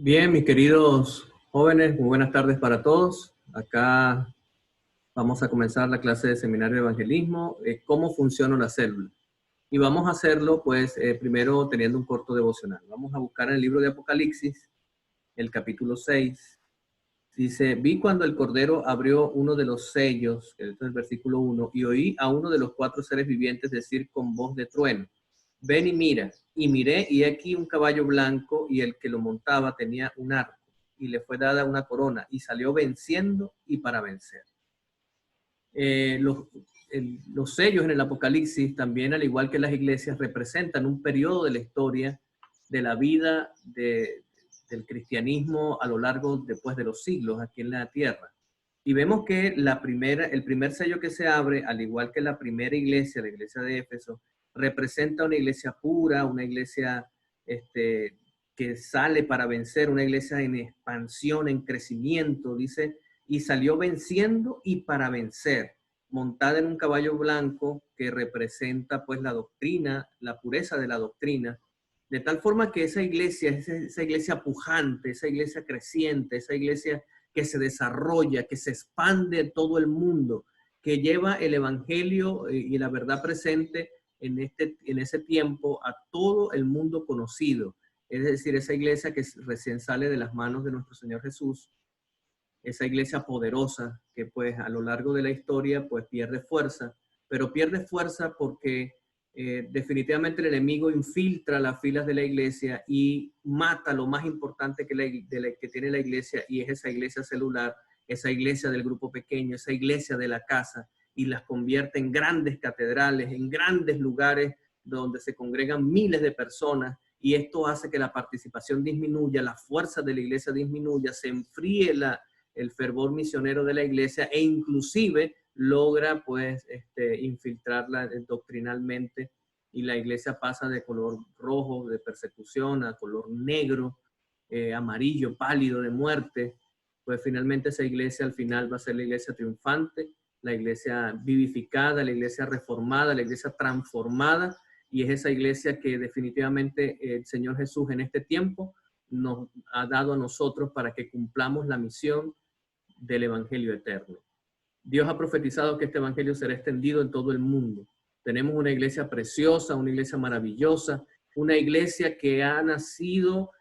Bien, mis queridos jóvenes, muy buenas tardes para todos. Acá vamos a comenzar la clase de Seminario de Evangelismo, cómo funciona la célula. Y vamos a hacerlo, pues, primero teniendo un corto devocional. Vamos a buscar en el libro de Apocalipsis, el capítulo 6. Dice, vi cuando el Cordero abrió uno de los sellos, que es el versículo 1, y oí a uno de los cuatro seres vivientes decir con voz de trueno, ven y mira. Y miré, y aquí un caballo blanco, y el que lo montaba tenía un arco, y le fue dada una corona, y salió venciendo y para vencer. Los sellos en el Apocalipsis, también al igual que las iglesias, representan un periodo de la historia de la vida del cristianismo a lo largo después de los siglos aquí en la tierra. Y vemos que el primer sello que se abre, al igual que la primera iglesia, la iglesia de Éfeso, representa una iglesia pura, una iglesia que sale para vencer, una iglesia en expansión, en crecimiento, dice, y salió venciendo y para vencer, montada en un caballo blanco que representa pues la doctrina, la pureza de la doctrina, de tal forma que esa iglesia pujante, esa iglesia creciente, esa iglesia que se desarrolla, que se expande en todo el mundo, que lleva el evangelio y la verdad presente en ese tiempo a todo el mundo conocido. Es decir, esa iglesia que recién sale de las manos de nuestro Señor Jesús, esa iglesia poderosa que pues a lo largo de la historia pues pierde fuerza, pero pierde fuerza porque definitivamente el enemigo infiltra las filas de la iglesia y mata lo más importante que tiene la iglesia, y es esa iglesia celular, esa iglesia del grupo pequeño, esa iglesia de la casa, y las convierte en grandes catedrales, en grandes lugares donde se congregan miles de personas, y esto hace que la participación disminuya, la fuerza de la iglesia disminuya, se enfríe el fervor misionero de la iglesia, e inclusive logra pues infiltrarla doctrinalmente, y la iglesia pasa de color rojo de persecución a color negro, amarillo, pálido de muerte. Pues finalmente esa iglesia al final va a ser la iglesia triunfante, la iglesia vivificada, la iglesia reformada, la iglesia transformada, y es esa iglesia que definitivamente el Señor Jesús en este tiempo nos ha dado a nosotros para que cumplamos la misión del evangelio eterno. Dios ha profetizado que este evangelio será extendido en todo el mundo. Tenemos una iglesia preciosa, una iglesia maravillosa, una iglesia que ha nacido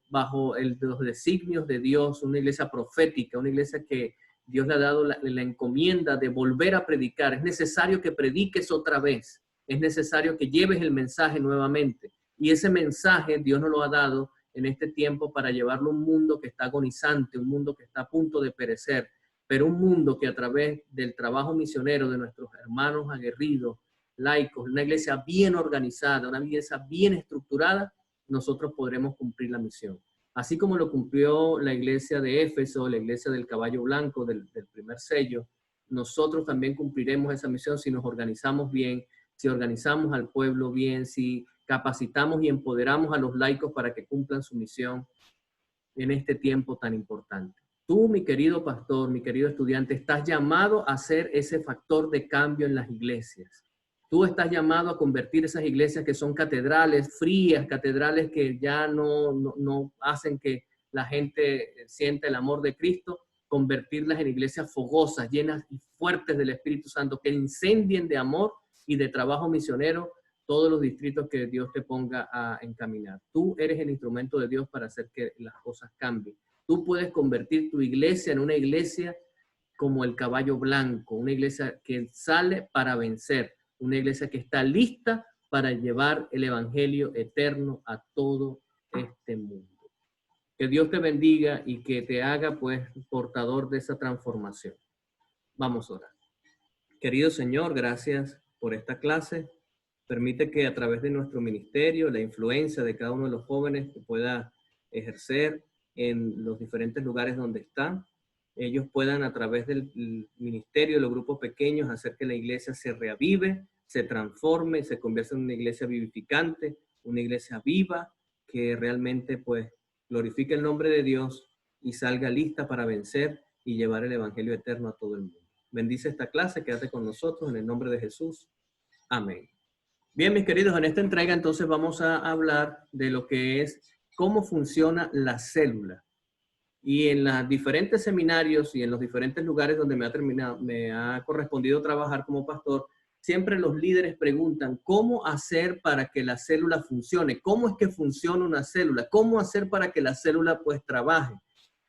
bajo los designios de Dios, una iglesia profética, una iglesia que Dios le ha dado la encomienda de volver a predicar. Es necesario que prediques otra vez, es necesario que lleves el mensaje nuevamente, y ese mensaje Dios nos lo ha dado en este tiempo para llevarlo a un mundo que está agonizante, un mundo que está a punto de perecer, pero un mundo que a través del trabajo misionero de nuestros hermanos aguerridos, laicos, una iglesia bien organizada, una iglesia bien estructurada, nosotros podremos cumplir la misión. Así como lo cumplió la iglesia de Éfeso, la iglesia del caballo blanco, del primer sello, nosotros también cumpliremos esa misión si nos organizamos bien, si organizamos al pueblo bien, si capacitamos y empoderamos a los laicos para que cumplan su misión en este tiempo tan importante. Tú, mi querido pastor, mi querido estudiante, estás llamado a ser ese factor de cambio en las iglesias. Tú estás llamado a convertir esas iglesias que son catedrales frías, catedrales que ya no hacen que la gente sienta el amor de Cristo, convertirlas en iglesias fogosas, llenas y fuertes del Espíritu Santo, que incendien de amor y de trabajo misionero todos los distritos que Dios te ponga a encaminar. Tú eres el instrumento de Dios para hacer que las cosas cambien. Tú puedes convertir tu iglesia en una iglesia como el caballo blanco, una iglesia que sale para vencer, una iglesia que está lista para llevar el evangelio eterno a todo este mundo. Que Dios te bendiga y que te haga pues portador de esa transformación. Vamos a orar. Querido Señor, gracias por esta clase. Permite que a través de nuestro ministerio, la influencia de cada uno de los jóvenes que pueda ejercer en los diferentes lugares donde están, ellos puedan a través del ministerio, de los grupos pequeños, hacer que la iglesia se reavive, se transforme, se convierta en una iglesia vivificante, una iglesia viva, que realmente pues glorifique el nombre de Dios y salga lista para vencer y llevar el evangelio eterno a todo el mundo. Bendice esta clase, quédate con nosotros en el nombre de Jesús. Amén. Bien, mis queridos, en esta entrega entonces vamos a hablar de lo que es cómo funciona la célula. Y en los diferentes seminarios y en los diferentes lugares donde me ha correspondido trabajar como pastor, siempre los líderes preguntan cómo hacer para que la célula funcione, cómo es que funciona una célula, cómo hacer para que la célula pues trabaje.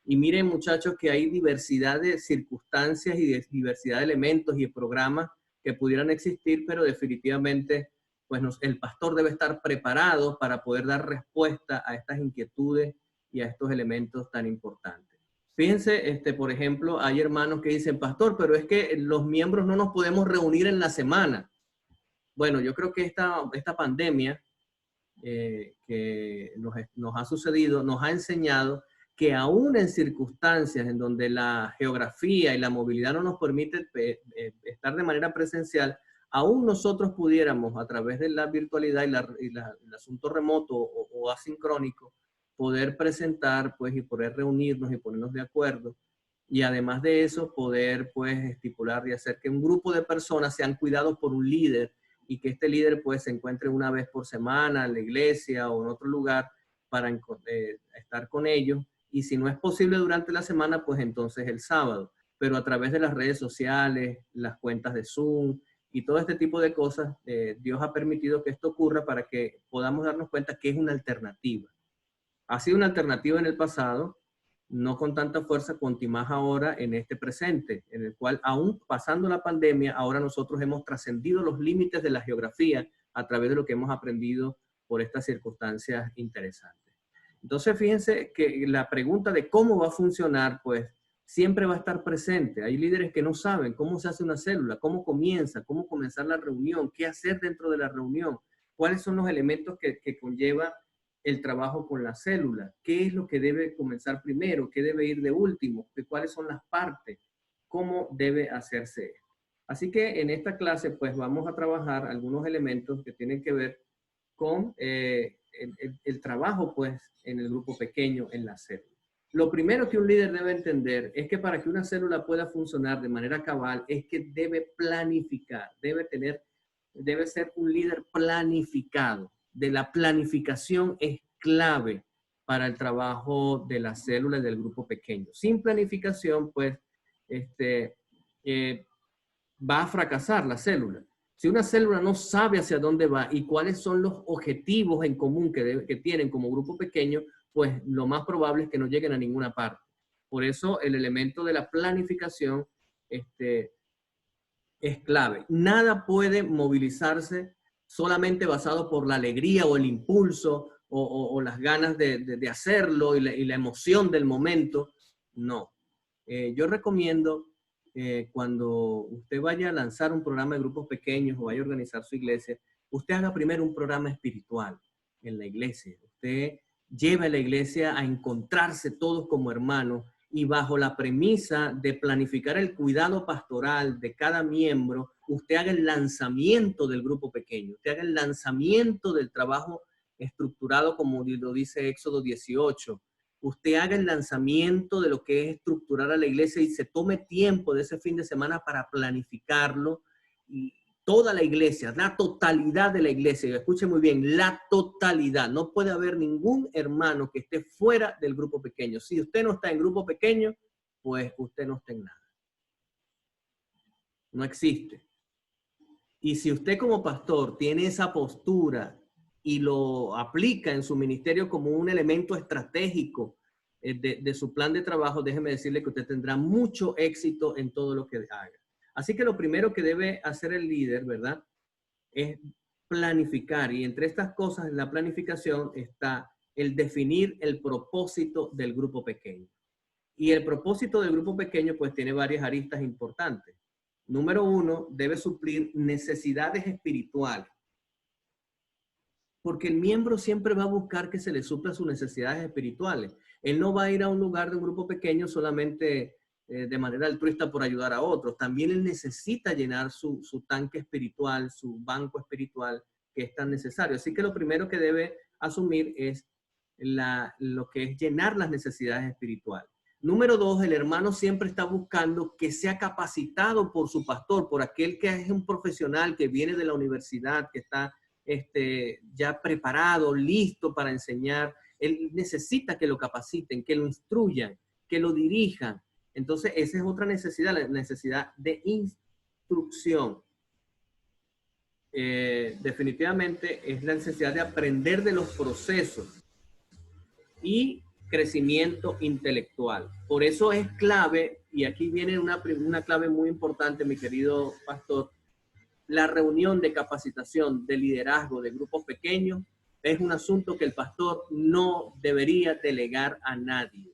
Y miren, muchachos, que hay diversidad de circunstancias y diversidad de elementos y programas que pudieran existir, pero definitivamente pues el pastor debe estar preparado para poder dar respuesta a estas inquietudes y a estos elementos tan importantes. Fíjense, por ejemplo, hay hermanos que dicen, pastor, pero es que los miembros no nos podemos reunir en la semana. Bueno, yo creo que esta pandemia que nos ha sucedido, nos ha enseñado que aún en circunstancias en donde la geografía y la movilidad no nos permite estar de manera presencial, aún nosotros pudiéramos, a través de la virtualidad y el asunto remoto o asincrónico, poder presentar, pues, y poder reunirnos y ponernos de acuerdo. Y además de eso, poder, pues, estipular y hacer que un grupo de personas sean cuidados por un líder y que este líder, pues, se encuentre una vez por semana en la iglesia o en otro lugar para estar con ellos. Y si no es posible durante la semana, pues entonces el sábado. Pero a través de las redes sociales, las cuentas de Zoom y todo este tipo de cosas, Dios ha permitido que esto ocurra para que podamos darnos cuenta que es una alternativa. Ha sido una alternativa en el pasado, no con tanta fuerza, cuanto más ahora en este presente, en el cual aún pasando la pandemia, ahora nosotros hemos trascendido los límites de la geografía a través de lo que hemos aprendido por estas circunstancias interesantes. Entonces, fíjense que la pregunta de cómo va a funcionar, pues, siempre va a estar presente. Hay líderes que no saben cómo se hace una célula, cómo comienza, cómo comenzar la reunión, qué hacer dentro de la reunión, cuáles son los elementos que conlleva el trabajo con la célula, qué es lo que debe comenzar primero, qué debe ir de último, cuáles son las partes, cómo debe hacerse. Así que en esta clase, pues, vamos a trabajar algunos elementos que tienen que ver con el trabajo, pues, en el grupo pequeño, en la célula. Lo primero que un líder debe entender es que para que una célula pueda funcionar de manera cabal es que debe planificar, debe ser un líder planificado. De la planificación es clave para el trabajo de la célula y del grupo pequeño. Sin planificación, pues, va a fracasar la célula. Si una célula no sabe hacia dónde va y cuáles son los objetivos en común que tienen como grupo pequeño, pues lo más probable es que no lleguen a ninguna parte. Por eso el elemento de la planificación es clave. Nada puede movilizarse solamente basado por la alegría o el impulso o las ganas de hacerlo y la emoción del momento. No. Yo recomiendo cuando usted vaya a lanzar un programa de grupos pequeños o vaya a organizar su iglesia, usted haga primero un programa espiritual en la iglesia. Usted lleve a la iglesia a encontrarse todos como hermanos y bajo la premisa de planificar el cuidado pastoral de cada miembro, usted haga el lanzamiento del grupo pequeño, usted haga el lanzamiento del trabajo estructurado como lo dice Éxodo 18. Usted haga el lanzamiento de lo que es estructurar a la iglesia y se tome tiempo de ese fin de semana para planificarlo. Y toda la iglesia, la totalidad de la iglesia, escuche muy bien, la totalidad. No puede haber ningún hermano que esté fuera del grupo pequeño. Si usted no está en grupo pequeño, pues usted no está en nada. No existe. Y si usted como pastor tiene esa postura y lo aplica en su ministerio como un elemento estratégico de su plan de trabajo, déjeme decirle que usted tendrá mucho éxito en todo lo que haga. Así que lo primero que debe hacer el líder, ¿verdad?, es planificar. Y entre estas cosas en la planificación está el definir el propósito del grupo pequeño. Y el propósito del grupo pequeño pues tiene varias aristas importantes. Número uno, debe suplir necesidades espirituales. Porque el miembro siempre va a buscar que se le supla sus necesidades espirituales. Él no va a ir a un lugar de un grupo pequeño solamente de manera altruista por ayudar a otros. También él necesita llenar su tanque espiritual, su banco espiritual que es tan necesario. Así que lo primero que debe asumir es lo que es llenar las necesidades espirituales. Número dos, el hermano siempre está buscando que sea capacitado por su pastor, por aquel que es un profesional que viene de la universidad, que está ya preparado, listo para enseñar. Él necesita que lo capaciten, que lo instruyan, que lo dirijan. Entonces, esa es otra necesidad, la necesidad de instrucción. Definitivamente es la necesidad de aprender de los procesos y crecimiento intelectual. Por eso es clave, y aquí viene una clave muy importante, mi querido pastor, la reunión de capacitación, de liderazgo de grupos pequeños es un asunto que el pastor no debería delegar a nadie.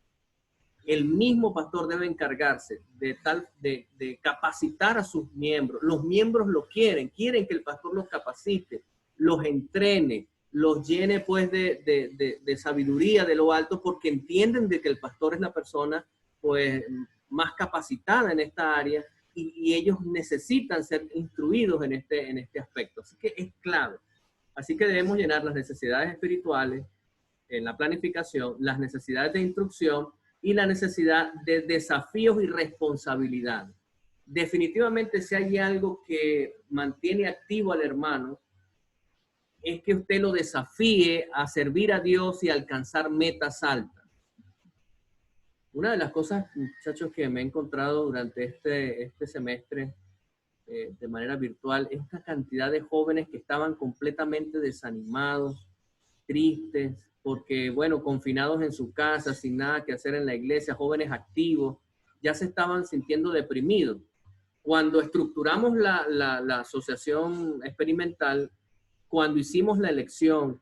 El mismo pastor debe encargarse de capacitar a sus miembros. Los miembros lo quieren que el pastor los capacite, los entrene, los llene pues de sabiduría de lo alto, porque entienden de que el pastor es la persona pues más capacitada en esta área y ellos necesitan ser instruidos en este aspecto. Así que es clave. Así que debemos llenar las necesidades espirituales en la planificación, las necesidades de instrucción y la necesidad de desafíos y responsabilidad. Definitivamente, si hay algo que mantiene activo al hermano, es que usted lo desafíe a servir a Dios y a alcanzar metas altas. Una de las cosas, muchachos, que me he encontrado durante este semestre de manera virtual es esta cantidad de jóvenes que estaban completamente desanimados, tristes, porque, bueno, confinados en su casa, sin nada que hacer en la iglesia, jóvenes activos, ya se estaban sintiendo deprimidos. Cuando estructuramos la asociación experimental, cuando hicimos la elección,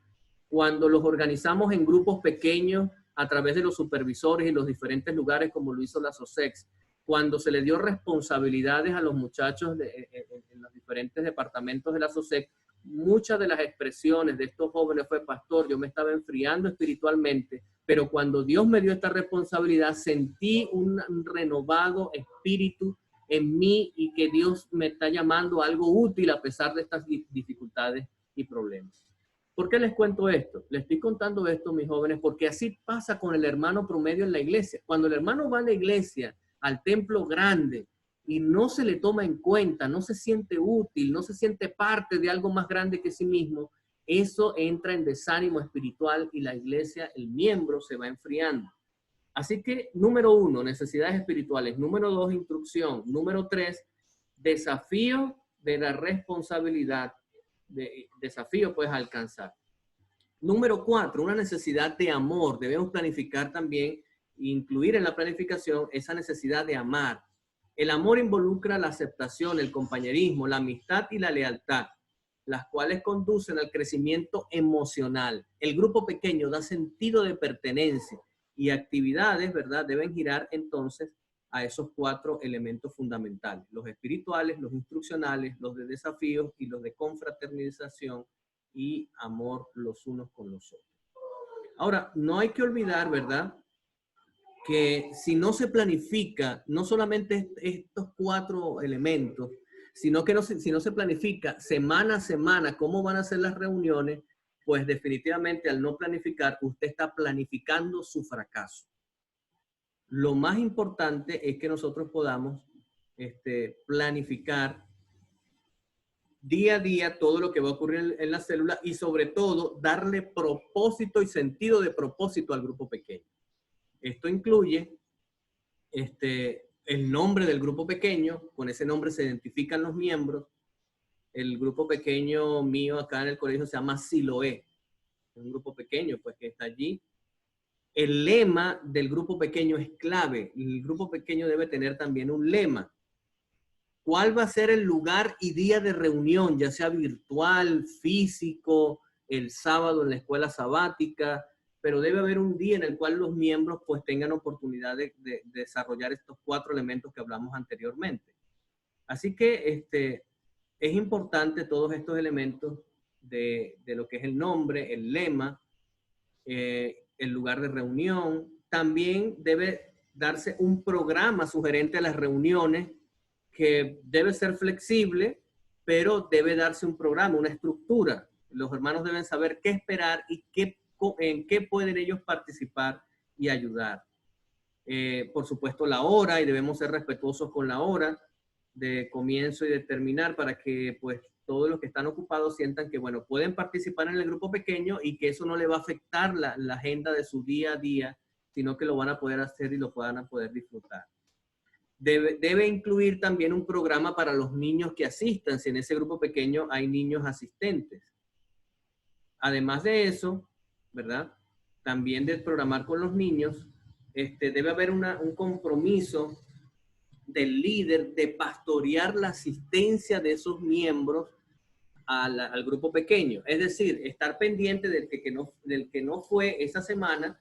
cuando los organizamos en grupos pequeños a través de los supervisores y los diferentes lugares como lo hizo la SOSEX, cuando se le dio responsabilidades a los muchachos en los diferentes departamentos de la SOSEX, muchas de las expresiones de estos jóvenes fue: pastor, yo me estaba enfriando espiritualmente, pero cuando Dios me dio esta responsabilidad, sentí un renovado espíritu en mí y que Dios me está llamando a algo útil a pesar de estas dificultades y problemas. ¿Por qué les cuento esto? Les estoy contando esto, mis jóvenes, porque así pasa con el hermano promedio en la iglesia. Cuando el hermano va a la iglesia, al templo grande, y no se le toma en cuenta, no se siente útil, no se siente parte de algo más grande que sí mismo, eso entra en desánimo espiritual y la iglesia, el miembro, se va enfriando. Así que, número 1, necesidades espirituales. Número 2, instrucción. Número 3, desafío de la responsabilidad. Desafío puedes alcanzar. Número 4, una necesidad de amor. Debemos planificar también, incluir en la planificación esa necesidad de amar. El amor involucra la aceptación, el compañerismo, la amistad y la lealtad, las cuales conducen al crecimiento emocional. El grupo pequeño da sentido de pertenencia y actividades, ¿verdad?, deben girar entonces a esos 4 elementos fundamentales: los espirituales, los instruccionales, los de desafíos y los de confraternización y amor los unos con los otros. Ahora, no hay que olvidar, ¿verdad?, que si no se planifica, no solamente estos 4 elementos, sino que si no se planifica semana a semana cómo van a ser las reuniones, pues definitivamente al no planificar, usted está planificando su fracaso. Lo más importante es que nosotros podamos planificar día a día todo lo que va a ocurrir en la célula y sobre todo darle propósito y sentido de propósito al grupo pequeño. Esto incluye el nombre del grupo pequeño, con ese nombre se identifican los miembros. El grupo pequeño mío acá en el colegio se llama Siloé, es un grupo pequeño pues que está allí. El lema del grupo pequeño es clave, el grupo pequeño debe tener también un lema. ¿Cuál va a ser el lugar y día de reunión, ya sea virtual, físico, el sábado en la escuela sabática? Pero debe haber un día en el cual los miembros pues tengan oportunidad de desarrollar estos 4 elementos que hablamos anteriormente. Así que es importante todos estos elementos de lo que es el nombre, el lema, el lugar de reunión. También debe darse un programa sugerente a las reuniones que debe ser flexible, pero debe darse un programa, una estructura. Los hermanos deben saber qué esperar y en qué pueden ellos participar y ayudar. Por supuesto, la hora, y debemos ser respetuosos con la hora de comienzo y de terminar para que pues todos los que están ocupados sientan que, bueno, pueden participar en el grupo pequeño y que eso no le va a afectar la agenda de su día a día, sino que lo van a poder hacer y lo van a poder disfrutar. Debe incluir también un programa para los niños que asistan, si en ese grupo pequeño hay niños asistentes. Además de eso, ¿verdad? También de programar con los niños, debe haber un compromiso del líder de pastorear la asistencia de esos miembros al grupo pequeño. Es decir, estar pendiente del que no fue esa semana,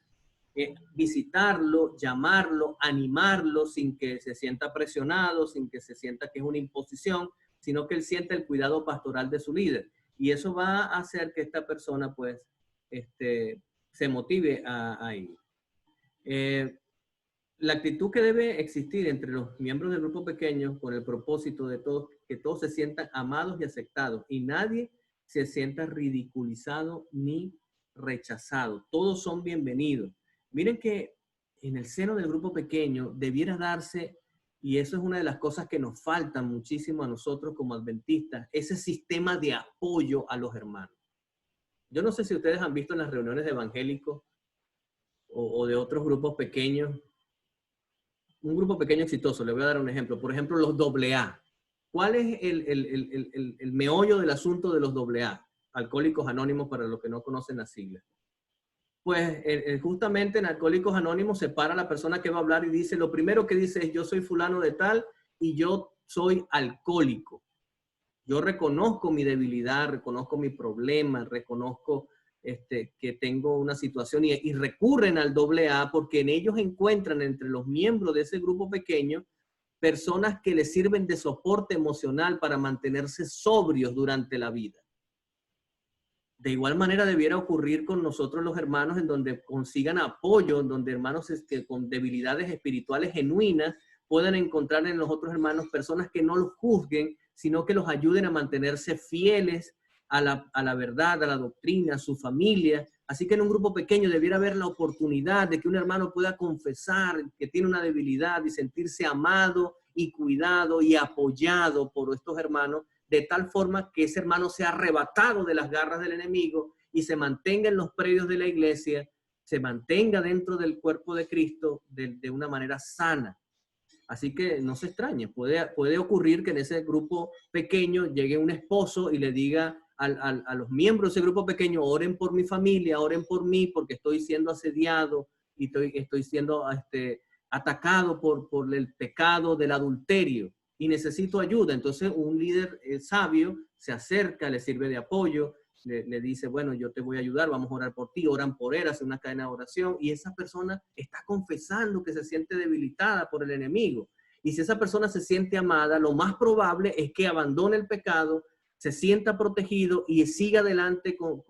visitarlo, llamarlo, animarlo sin que se sienta presionado, sin que se sienta que es una imposición, sino que él sienta el cuidado pastoral de su líder. Y eso va a hacer que esta persona pues se motive a ir. La actitud que debe existir entre los miembros del grupo pequeño con el propósito de que todos se sientan amados y aceptados y nadie se sienta ridiculizado ni rechazado. Todos son bienvenidos. Miren que en el seno del grupo pequeño debiera darse, y eso es una de las cosas que nos faltan muchísimo a nosotros como adventistas, ese sistema de apoyo a los hermanos. Yo no sé si ustedes han visto en las reuniones de evangélicos o de otros grupos pequeños, un grupo pequeño exitoso, le voy a dar un ejemplo. Por ejemplo, los AA. ¿Cuál es el meollo del asunto de los AA? Alcohólicos Anónimos, para los que no conocen las siglas. Pues justamente en Alcohólicos Anónimos se para la persona que va a hablar y dice, lo primero que dice es, yo soy fulano de tal y yo soy alcohólico. Yo reconozco mi debilidad, reconozco mi problema, reconozco que tengo una situación y recurren al AA porque en ellos encuentran entre los miembros de ese grupo pequeño personas que les sirven de soporte emocional para mantenerse sobrios durante la vida. De igual manera debiera ocurrir con nosotros los hermanos en donde consigan apoyo, en donde hermanos con debilidades espirituales genuinas puedan encontrar en los otros hermanos personas que no los juzguen, sino que los ayuden a mantenerse fieles a la verdad, a la doctrina, a su familia. Así que en un grupo pequeño debiera haber la oportunidad de que un hermano pueda confesar que tiene una debilidad y sentirse amado y cuidado y apoyado por estos hermanos, de tal forma que ese hermano sea arrebatado de las garras del enemigo y se mantenga en los predios de la iglesia, se mantenga dentro del cuerpo de Cristo de una manera sana. Así que no se extrañe, puede ocurrir que en ese grupo pequeño llegue un esposo y le diga a los miembros de ese grupo pequeño, oren por mi familia, oren por mí, porque estoy siendo asediado y estoy siendo atacado por el pecado del adulterio y necesito ayuda. Entonces un líder sabio se acerca, le sirve de apoyo, le dice, bueno, yo te voy a ayudar, vamos a orar por ti, oran por él, hace una cadena de oración, y esa persona está confesando que se siente debilitada por el enemigo. Y si esa persona se siente amada, lo más probable es que abandone el pecado, se sienta protegido y siga adelante con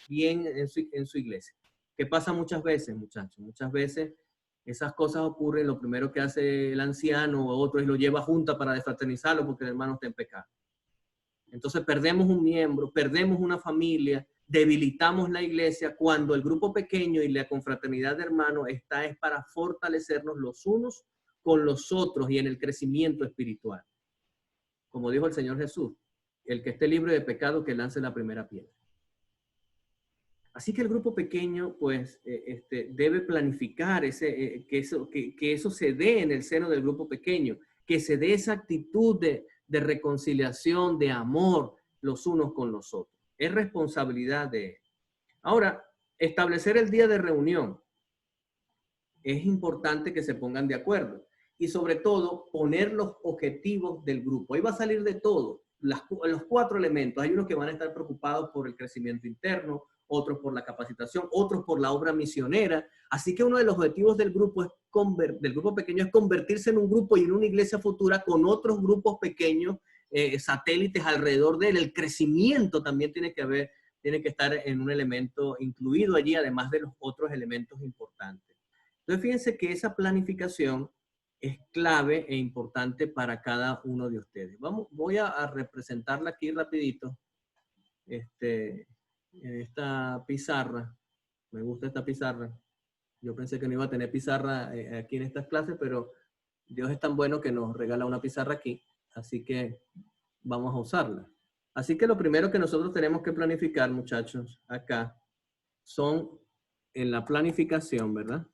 bien en su iglesia. ¿Qué pasa muchas veces, muchachos? Muchas veces esas cosas ocurren, lo primero que hace el anciano o otro es lo lleva junta para desfraternizarlo porque el hermano está en pecado. Entonces perdemos un miembro, perdemos una familia, debilitamos la iglesia cuando el grupo pequeño y la confraternidad de hermanos es para fortalecernos los unos con los otros y en el crecimiento espiritual. Como dijo el Señor Jesús, el que esté libre de pecado que lance la primera piedra. Así que el grupo pequeño, pues, debe planificar que eso se dé en el seno del grupo pequeño, que se dé esa actitud de reconciliación, de amor los unos con los otros. Es responsabilidad de él. Ahora, establecer el día de reunión. Es importante que se pongan de acuerdo. Y sobre todo, poner los objetivos del grupo. Ahí va a salir de todo. Los 4 elementos. Hay unos que van a estar preocupados por el crecimiento interno, otros por la capacitación, otros por la obra misionera. Así que uno de los objetivos del grupo pequeño es convertirse en un grupo y en una iglesia futura con otros grupos pequeños, satélites alrededor de él. El crecimiento también tiene que estar en un elemento incluido allí, además de los otros elementos importantes. Entonces, fíjense que esa planificación es clave e importante para cada uno de ustedes. Voy a representarla aquí rapidito. En esta pizarra. Me gusta esta pizarra. Yo pensé que no iba a tener pizarra aquí en estas clases, pero Dios es tan bueno que nos regala una pizarra aquí, así que vamos a usarla. Así que lo primero que nosotros tenemos que planificar, muchachos, acá, son en la planificación, ¿verdad?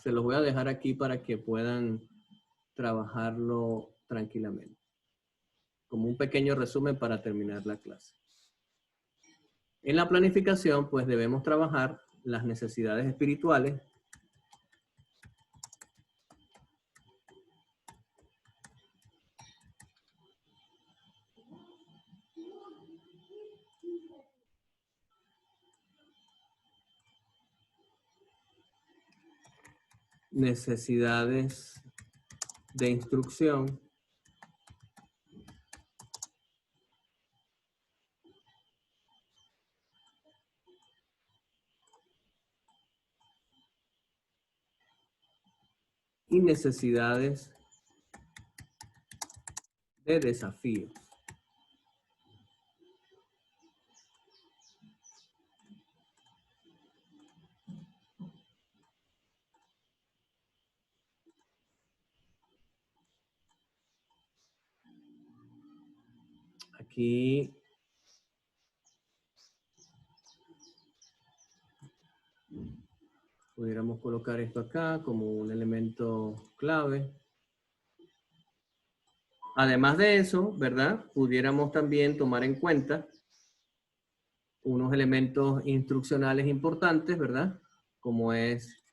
Se los voy a dejar aquí para que puedan trabajarlo tranquilamente. Como un pequeño resumen para terminar la clase. En la planificación, pues debemos trabajar las necesidades espirituales, necesidades de instrucción, y necesidades de desafíos. Aquí pudiéramos colocar esto acá como un elemento clave. Además de eso, ¿verdad? Pudiéramos también tomar en cuenta unos elementos instruccionales importantes, ¿verdad? Como es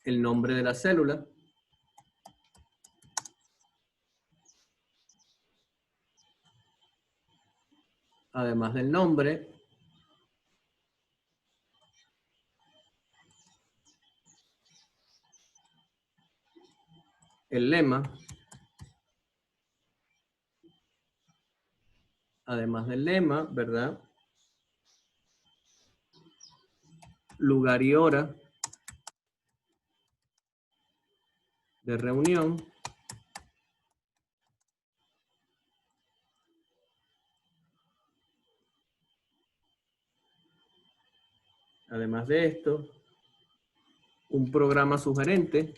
el nombre de la célula. Además del nombre, el lema. Además del lema, ¿verdad? Lugar y hora de reunión. Además de esto, un programa sugerente.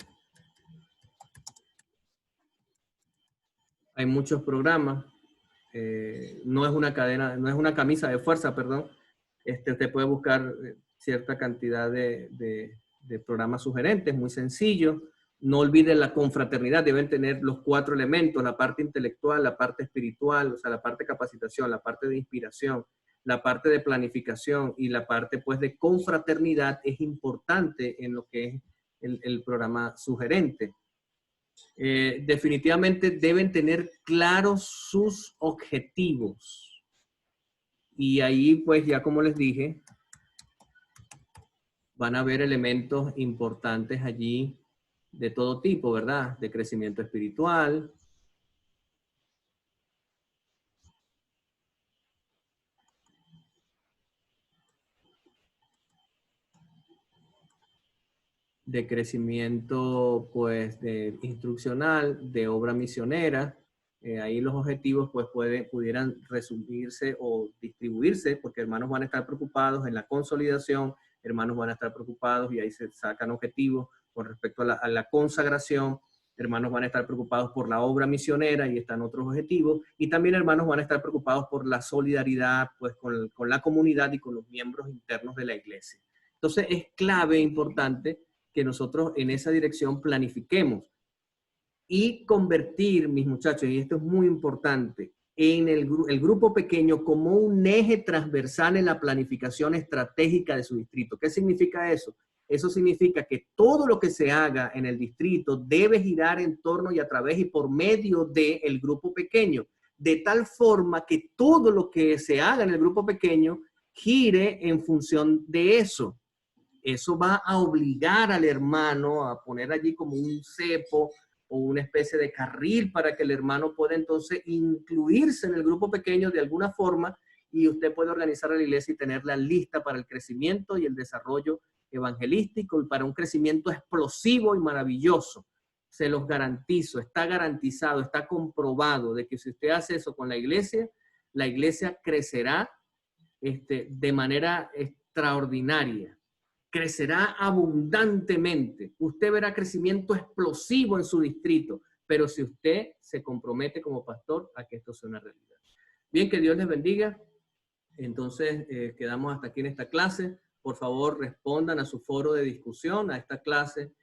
Hay muchos programas. No es una cadena, no es una camisa de fuerza, perdón. Usted puede buscar cierta cantidad de programas sugerentes, muy sencillo. No olviden la confraternidad, deben tener los 4 elementos, la parte intelectual, la parte espiritual, o sea, la parte de capacitación, la parte de inspiración, la parte de planificación y la parte pues de confraternidad es importante en lo que es el programa sugerente. Definitivamente deben tener claros sus objetivos. Y ahí, pues ya como les dije, van a haber elementos importantes allí de todo tipo, ¿verdad? De crecimiento espiritual, de crecimiento, pues, de instruccional, de obra misionera. Ahí los objetivos, pues, pudieran resumirse o distribuirse, porque hermanos van a estar preocupados en la consolidación, hermanos van a estar preocupados y ahí se sacan objetivos con respecto a la consagración, hermanos van a estar preocupados por la obra misionera y están otros objetivos, y también hermanos van a estar preocupados por la solidaridad, pues, con la comunidad y con los miembros internos de la iglesia. Entonces, es clave, importante, que nosotros en esa dirección planifiquemos y convertir, mis muchachos, y esto es muy importante, en el grupo pequeño como un eje transversal en la planificación estratégica de su distrito. ¿Qué significa eso? Eso significa que todo lo que se haga en el distrito debe girar en torno y a través y por medio del grupo pequeño, de tal forma que todo lo que se haga en el grupo pequeño gire en función de eso. Eso va a obligar al hermano a poner allí como un cepo o una especie de carril para que el hermano pueda entonces incluirse en el grupo pequeño de alguna forma y usted puede organizar a la iglesia y tenerla lista para el crecimiento y el desarrollo evangelístico y para un crecimiento explosivo y maravilloso. Se los garantizo, está garantizado, está comprobado de que si usted hace eso con la iglesia crecerá de manera extraordinaria. Crecerá abundantemente. Usted verá crecimiento explosivo en su distrito. pero si usted se compromete como pastor a que esto sea una realidad. Bien, que Dios les bendiga. Entonces, quedamos hasta aquí en esta clase. Por favor, respondan a su foro de discusión, a esta clase,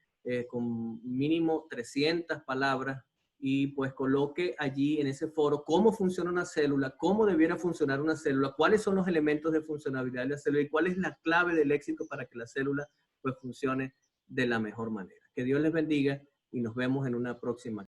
con mínimo 300 palabras, y pues coloque allí en ese foro cómo funciona una célula, cómo debiera funcionar una célula, cuáles son los elementos de funcionabilidad de la célula y cuál es la clave del éxito para que la célula pues funcione de la mejor manera. Que Dios les bendiga y nos vemos en una próxima.